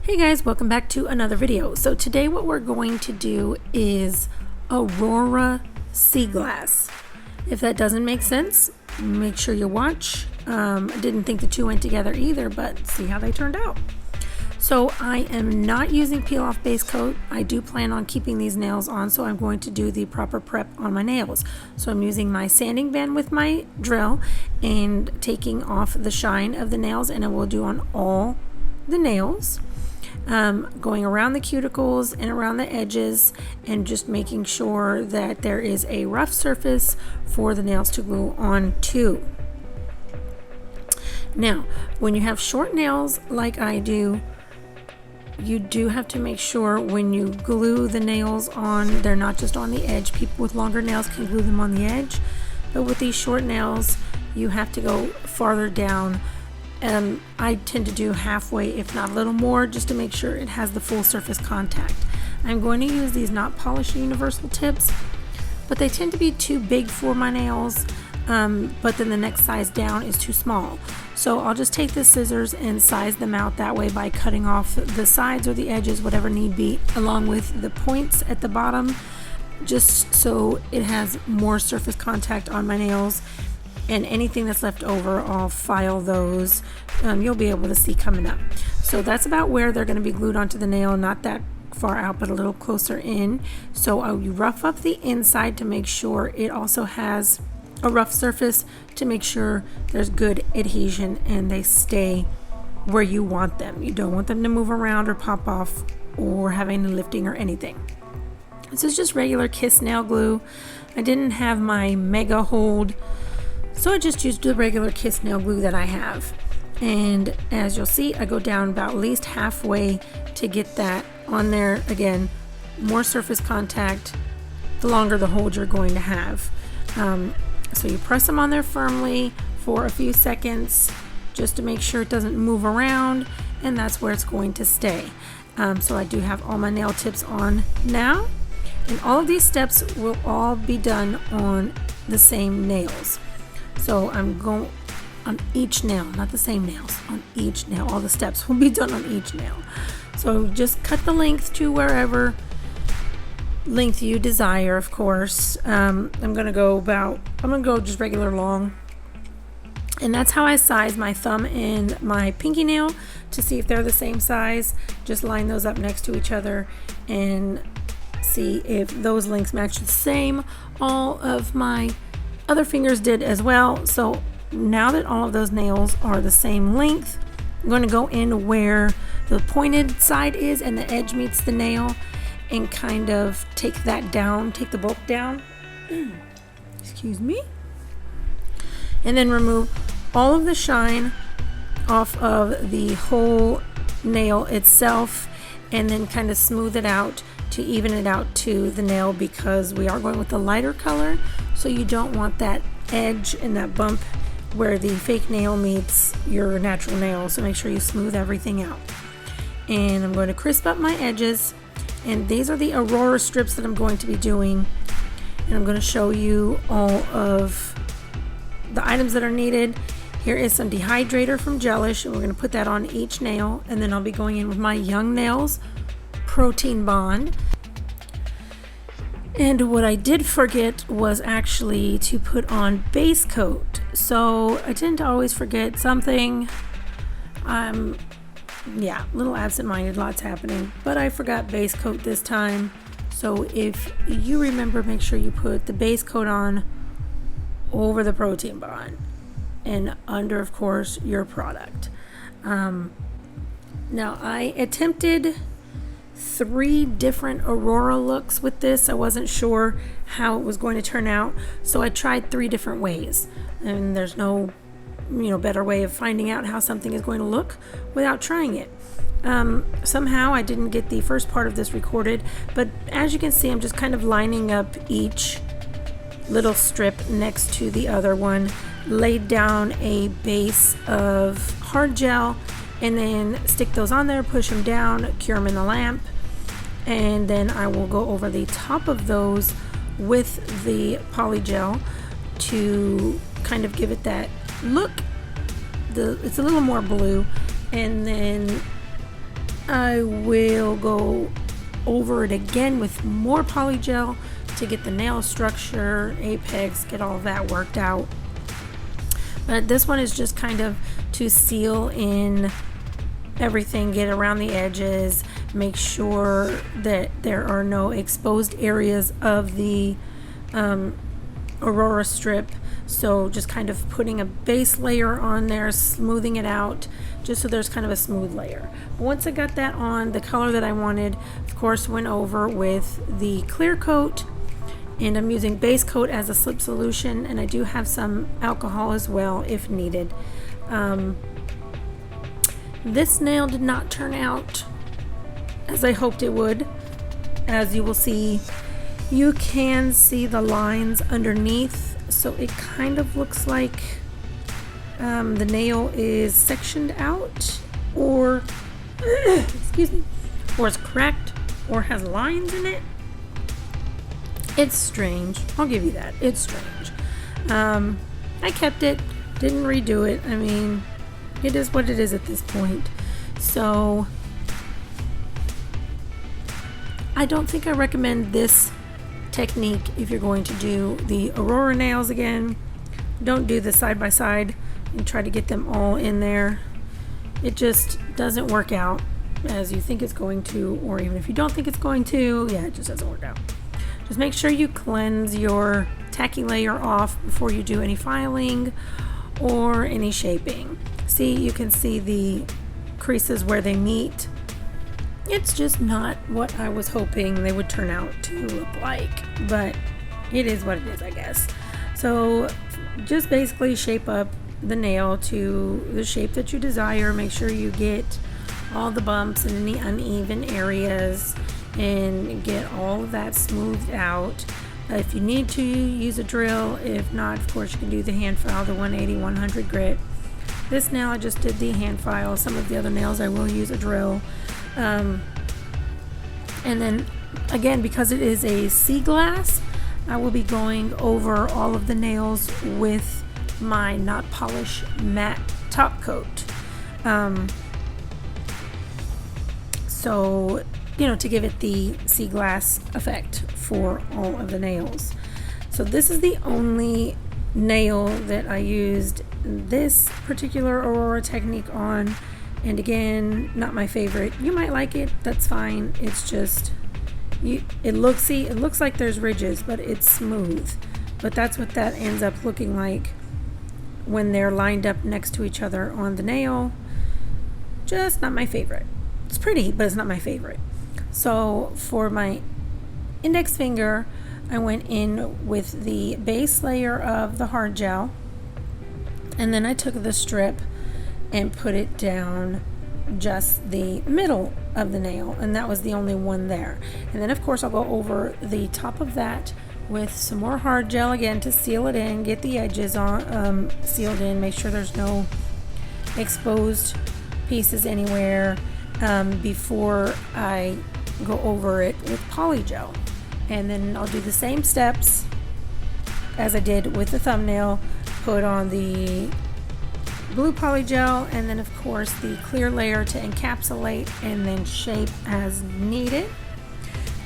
Hey guys, welcome back to another video. So today what we're going to do is Aurora Sea Glass. If that doesn't make sense, make sure you watch. I didn't think the two went together either, but see how they turned out. So I am not using peel off base coat. I do plan on keeping these nails on, so I'm going to do the proper prep on my nails. So I'm using my sanding band with my drill and taking off the shine of the nails, and I will do on all the nails. Going around the cuticles and around the edges and just making sure that there is a rough surface for the nails to glue onto. Now, when you have short nails like I do, you do have to make sure when you glue the nails on, they're not just on the edge. People with longer nails can glue them on the edge, but with these short nails, you have to go farther down. I tend to do halfway, if not a little more, just to make sure it has the full surface contact. I'm going to use these not polished universal tips, but they tend to be too big for my nails, but then the next size down is too small. So I'll just take the scissors and size them out that way by cutting off the sides or the edges, whatever need be, along with the points at the bottom, just so it has more surface contact on my nails. And anything that's left over, I'll file those. You'll be able to see coming up. So that's about where they're going to be glued onto the nail, not that far out, but a little closer in. So I'll rough up the inside to make sure it also has a rough surface, to make sure there's good adhesion and they stay where you want them. You don't want them to move around or pop off or have any lifting or anything. This is just regular Kiss nail glue. I didn't have my Mega Hold, so I just used the regular Kiss nail glue that I have. And as you'll see, I go down about at least halfway to get that on there. Again, more surface contact, the longer the hold you're going to have. So you press them on there firmly for a few seconds just to make sure it doesn't move around, and that's where it's going to stay. So I do have all my nail tips on now, and all of these steps will all be done on the same nails. So I'm going on each nail, not the same nails, on each nail. All the steps will be done on each nail. So just cut the length to wherever length you desire, of course. I'm gonna go just regular long. And that's how I size my thumb and my pinky nail, to see if they're the same size. Just line those up next to each other and see if those lengths match the same. All of my other fingers did as well. So now that all of those nails are the same length, I'm going to go in where the pointed side is and the edge meets the nail and kind of take that down, take the bulk down. Excuse me. And then remove all of the shine off of the whole nail itself, and then kind of smooth it out to even it out to the nail, because we are going with the lighter color, so you don't want that edge and that bump where the fake nail meets your natural nail. So make sure you smooth everything out. And I'm going to crisp up my edges, and these are the Aurora strips that I'm going to be doing, and I'm going to show you all of the items that are needed. Here is some dehydrator from Gelish, and we're going to put that on each nail, and then I'll be going in with my Young Nails Protein Bond. And what I did forget was actually to put on base coat. So I tend to always forget something. Yeah, a little absent-minded, lots happening, but I forgot base coat this time. So if you remember, make sure you put the base coat on over the protein bond and under, of course, your product. Now I attempted 3 different Aurora looks with this. I wasn't sure how it was going to turn out, so I tried 3 different ways, and there's no better way of finding out how something is going to look without trying it. Somehow I didn't get the first part of this recorded, but as you can see, I'm just kind of lining up each little strip next to the other one, laid down a base of hard gel, and then stick those on there, push them down, cure them in the lamp, and then I will go over the top of those with the poly gel to kind of give it that look. It's a little more blue, and then I will go over it again with more polygel to get the nail structure, apex, get all of that worked out. But this one is just kind of to seal in everything, get around the edges, make sure that there are no exposed areas of the Aurora strip. So just kind of putting a base layer on there, smoothing it out, just so there's kind of a smooth layer. Once I got that on, the color that I wanted, of course, went over with the clear coat, and I'm using base coat as a slip solution, and I do have some alcohol as well if needed. This nail did not turn out as I hoped it would. As you will see, you can see the lines underneath, so it kind of looks like the nail is sectioned out, or excuse me, or it's cracked, or has lines in it. It's strange. I'll give you that. It's strange. I kept it, didn't redo it. I mean, it is what it is at this point. So I don't think I recommend this technique if you're going to do the Aurora nails again. Don't do the side by side and try to get them all in there. It just doesn't work out as you think it's going to, or even if you don't think it's going to, yeah, it just doesn't work out. Just make sure you cleanse your tacky layer off before you do any filing or any shaping. See, you can see the creases where they meet. It's just not what I was hoping they would turn out to look like, but it is what it is, I guess. So just basically shape up the nail to the shape that you desire. Make sure you get all the bumps and any uneven areas and get all of that smoothed out. If you need to, use a drill. If not, of course, you can do the hand file, the 180-100 grit. This nail I just did the hand file. Some of the other nails I will use a drill. And then again, because it is a sea glass, I will be going over all of the nails with my not polish matte top coat. So, you know, to give it the sea glass effect for all of the nails. So this is the only nail that I used this particular Aurora technique on, and again, not my favorite. You might like it, that's fine. It's just it looks like there's ridges, but it's smooth. But that's what that ends up looking like when they're lined up next to each other on the nail. Just not my favorite. It's pretty, but it's not my favorite. So for my index finger, I went in with the base layer of the hard gel, and then I took the strip and put it down just the middle of the nail, and that was the only one there. And then of course I'll go over the top of that with some more hard gel again to seal it in, get the edges on sealed in, make sure there's no exposed pieces anywhere before I go over it with poly gel. And then I'll do the same steps as I did with the thumbnail, put on the blue poly gel, and then of course the clear layer to encapsulate, and then shape as needed.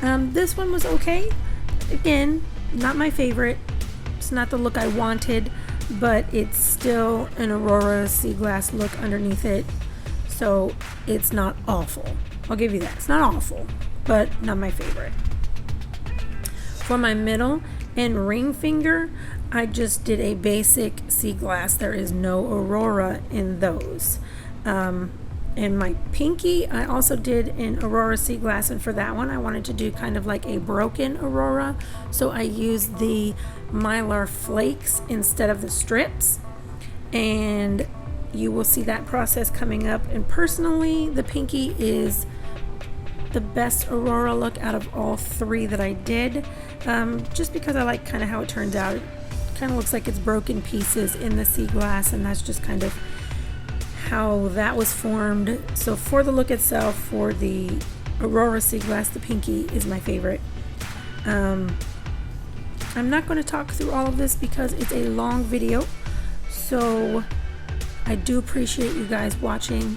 This one was okay. Again, not my favorite. It's not the look I wanted, but it's still an Aurora Sea Glass look underneath it, so it's not awful. I'll give you that. It's not awful, but not my favorite. For my middle and ring finger, I just did a basic sea glass. There is no Aurora in those. And my pinky, I also did an Aurora Sea Glass, and for that one I wanted to do kind of like a broken Aurora, so I used the Mylar flakes instead of the strips, and you will see that process coming up. And personally, the pinky is the best Aurora look out of all three that I did, just because I like kind of how it turns out. It kind of looks like it's broken pieces in the sea glass, and that's just kind of how that was formed. So for the look itself, for the Aurora Sea Glass, the pinky is my favorite. I'm not going to talk through all of this because it's a long video, so I do appreciate you guys watching.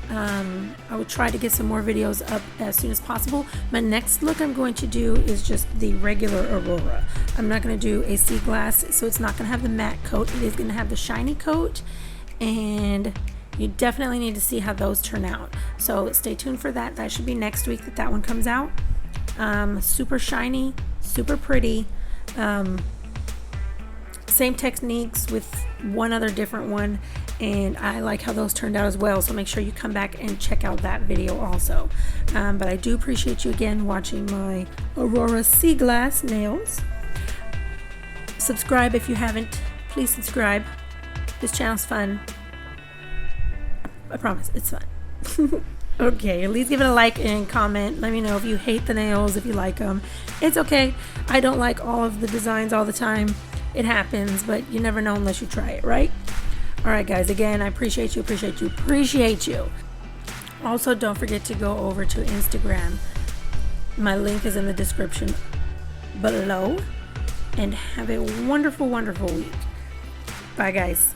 I will try to get some more videos up as soon as possible. My next look I'm going to do is just the regular Aurora. I'm not going to do a sea glass, so it's not going to have the matte coat. It is going to have the shiny coat, and you definitely need to see how those turn out. So stay tuned for that. That should be next week that one comes out. Super shiny, super pretty. Same techniques with one other different one, and I like how those turned out as well, so make sure you come back and check out that video also. But I do appreciate you again watching my Aurora Sea Glass nails. Subscribe if you haven't. Please subscribe. This channel's fun. I promise it's fun. Okay, at least give it a like and comment. Let me know if you hate the nails, if you like them. It's okay. I don't like all of the designs all the time. It happens, but you never know unless you try it, right? All right, guys, again, I appreciate you, appreciate you, appreciate you. Also, don't forget to go over to Instagram. My link is in the description below. And have a wonderful, wonderful week. Bye, guys.